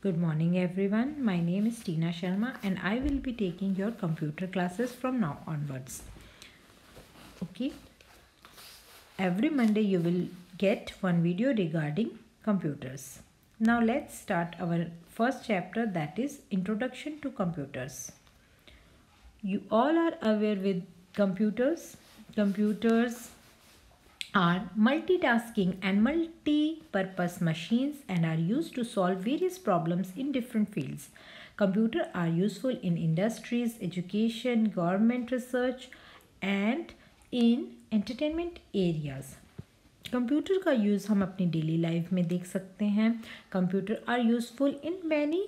Good morning everyone. My name is Tina Sharma and I will be taking your computer classes from now onwards. Okay. Every Monday you will get one video regarding computers. Now let's start our first chapter, that is Introduction to Computers. You all are aware with computers. Computers are multitasking and multi-purpose machines and are used to solve various problems in different fields. Computers are useful in industries, education, government research and in entertainment areas. Computer का use हम अपनी daily life में देख सकते हैं. Computer are useful in many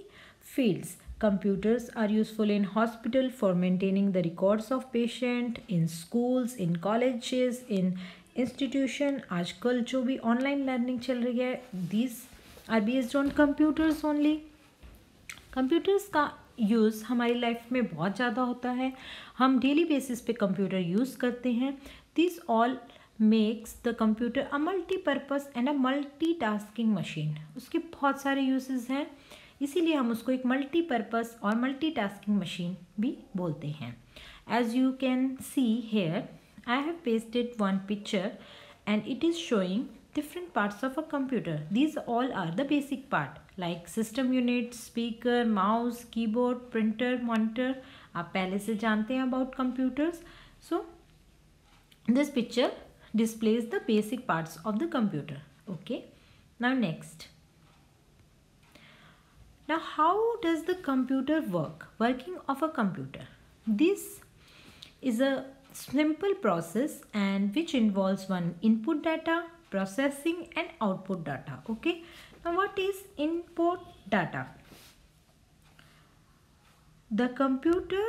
fields. Computers are useful in hospital for maintaining the records of patient, in schools, in colleges, in institution. आजकल जो भी ऑनलाइन लर्निंग चल रही है, these are based on computers only. Computers का use हमारी life में बहुत ज़्यादा होता है. हम डेली बेसिस पे कंप्यूटर यूज़ करते हैं. This all makes the computer a multipurpose and a multitasking machine. उसके बहुत सारे यूजेस हैं, इसीलिए हम उसको एक मल्टीपर्पज़ और मल्टीटास्किंग मशीन भी बोलते हैं. As you can see here, I have pasted one picture and it is showing different parts of a computer. These all are the basic part like system unit, speaker, mouse, keyboard, printer, monitor. आप पहले से जानते हैं about computers. So this picture displays the basic parts of the computer. Okay. Now next. Now how does the computer work? Working of a computer. This is a simple process and which involves one input data, processing and output data. Okay. Now what is input data? The computer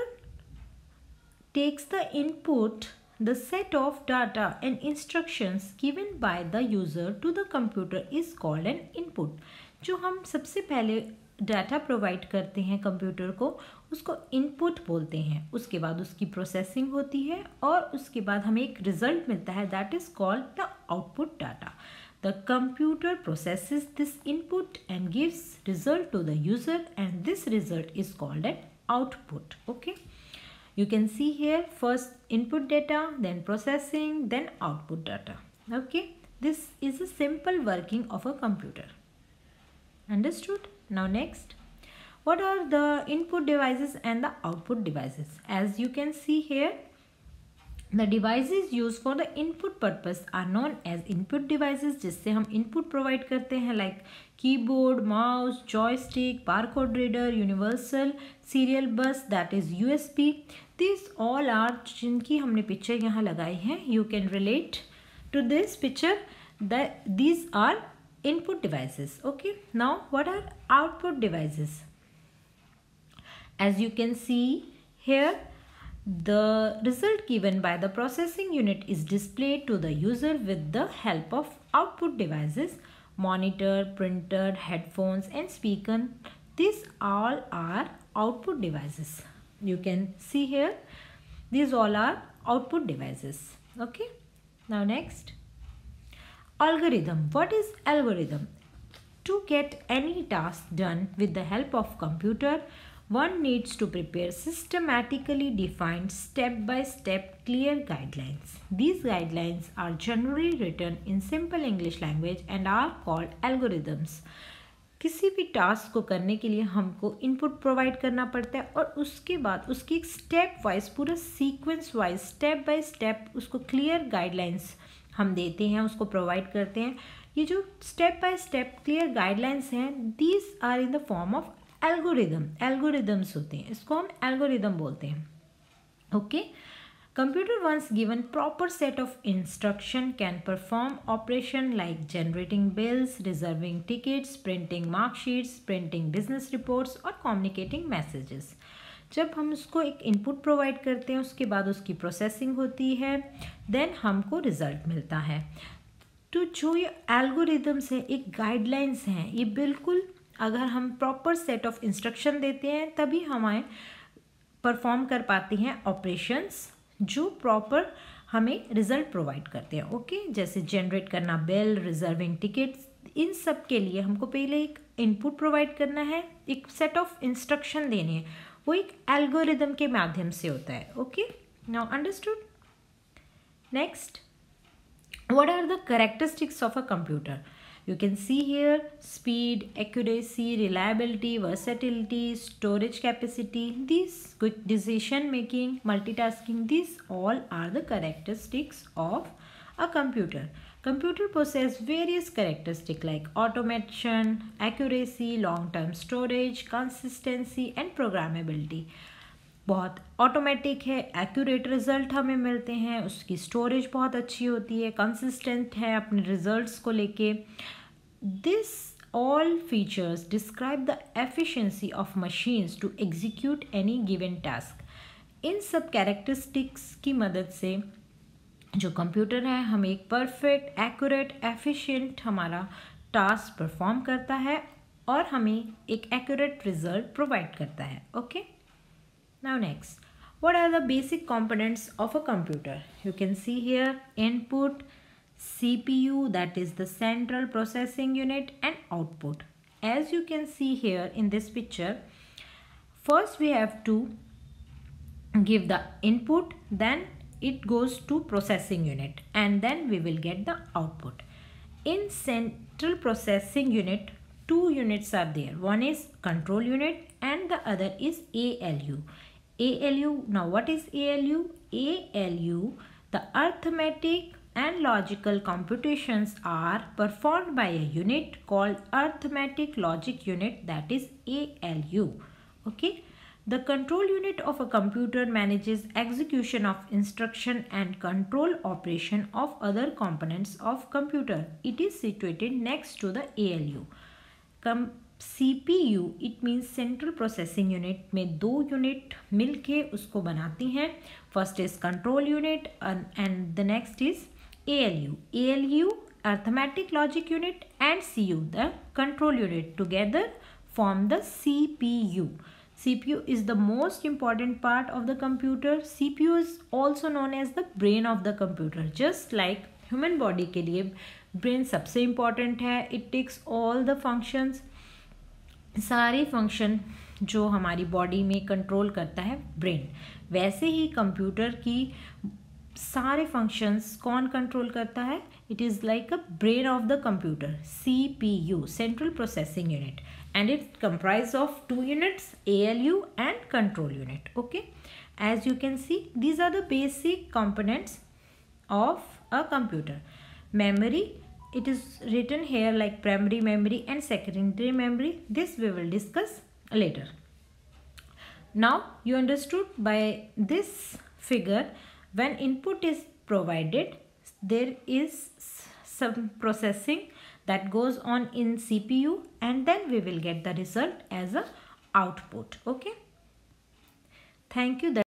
takes the input, the set of data and instructions given by the user to the computer is called an input. जो हम सबसे पहले data provide करते हैं computer को, उसको input बोलते हैं. उसके बाद उसकी प्रोसेसिंग होती है और उसके बाद हमें एक रिजल्ट मिलता है, that is called the output data. The computer processes this input and gives result to the user and this result is called an output. Okay, you can see here first input data, then processing, then output data. Okay, this is a simple working of a computer. Understood? Now next, what are the input devices and the output devices? As you can see here, the devices used for the input purpose are known as input devices, जिससे हम input provide करते हैं, like keyboard, mouse, joystick, barcode reader, universal serial bus, that is USB. These all are जिनकी हमने picture यहाँ लगाई है. You can relate to this picture that these are input devices. Okay, now what are output devices? As you can see here, the result given by the processing unit is displayed to the user with the help of output devices, monitor, printer, headphones and speaker. These all are output devices. You can see here, these all are output devices. Okay, now next, algorithm. What is algorithm? To get any task done with the help of computer, one needs to prepare systematically defined step-by-step clear guidelines. These guidelines are generally written in simple English language and are called algorithms. किसी भी task को करने के लिए हमको input provide करना पड़ता है और उसके बाद उसकी एक स्टेप वाइज, पूरा sequence wise, step by step उसको क्लियर गाइडलाइंस हम देते हैं, उसको प्रोवाइड करते हैं. ये जो step by step clear guidelines हैं, these are in the form of algorithm. Algorithms होते हैं, इसको हम एल्गोरिदम बोलते हैं. Okay, computer once given proper set of instruction can perform operation like generating bills, reserving tickets, printing mark sheets, printing business reports और communicating messages. जब हम उसको एक इनपुट प्रोवाइड करते हैं, उसके बाद उसकी प्रोसेसिंग होती है, देन हमको रिजल्ट मिलता है. तो जो ये एल्गोरिदम्स हैं, एक गाइडलाइंस हैं, ये बिल्कुल अगर हम प्रॉपर सेट ऑफ इंस्ट्रक्शन देते हैं तभी हमें परफॉर्म कर पाती हैं ऑपरेशंस जो प्रॉपर हमें रिजल्ट प्रोवाइड करते हैं. ओके, जैसे जनरेट करना बिल, रिजर्विंग टिकट्स, इन सब के लिए हमको पहले एक इनपुट प्रोवाइड करना है, एक सेट ऑफ इंस्ट्रक्शन देने हैं, वो एक एल्गोरिदम के माध्यम से होता है. Okay, now understood. Next, what are the characteristics of a computer? You can see here speed, accuracy, reliability, versatility, storage capacity, these quick decision making, multitasking, these all are the characteristics of a computer. Computer possess various characteristics like automation, accuracy, long term storage, consistency and programmability. बहुत automatic है, accurate result हमें मिलते हैं, उसकी storage बहुत अच्छी होती है, कंसिस्टेंट है अपने रिजल्ट्स को लेके. This all features describe the efficiency of machines to execute any given task. इन सब कैरेक्टरिस्टिक्स की मदद से जो कंप्यूटर है हमें एक परफेक्ट, एक्यूरेट, एफिशिएंट हमारा टास्क परफॉर्म करता है और हमें एक एक्यूरेट रिजल्ट प्रोवाइड करता है. Okay. Now next, what are the basic components of a computer? You can see here input, CPU, that is the central processing unit, and output. As you can see here in this picture, first we have to give the input, then it goes to processing unit, and then we will get the output. In central processing unit, two units are there. One is control unit and the other is ALU. ALU, now what is ALU? ALU, the arithmetic and logical computations are performed by a unit called arithmetic logic unit, that is ALU. Okay. The control unit of a computer manages execution of instruction and control operation of other components of computer. It is situated next to the ALU. CPU, it means central processing unit, में दो unit मिलके उसको बनाती हैं. First is control unit and the next is ALU. ALU, arithmetic logic unit, and CU, the control unit, together form the CPU. CPU is the most important part of the computer. CPU is also known as the brain of the computer. Just like human body के लिए brain सबसे important है. It takes all the functions. सारे function जो हमारी body में control करता है ब्रेन, वैसे ही कंप्यूटर की सारे फंक्शंस कौन कंट्रोल करता है? It is like a brain of the computer, CPU, central processing unit, and it comprise of two units, ALU and control unit. Okay, as you can see these are the basic components of a computer. Memory, it is written here like primary memory and secondary memory. This we will discuss later. Now you understood by this figure, when input is provided, there is some processing that goes on in CPU, and then we will get the result as a output. Okay, thank you.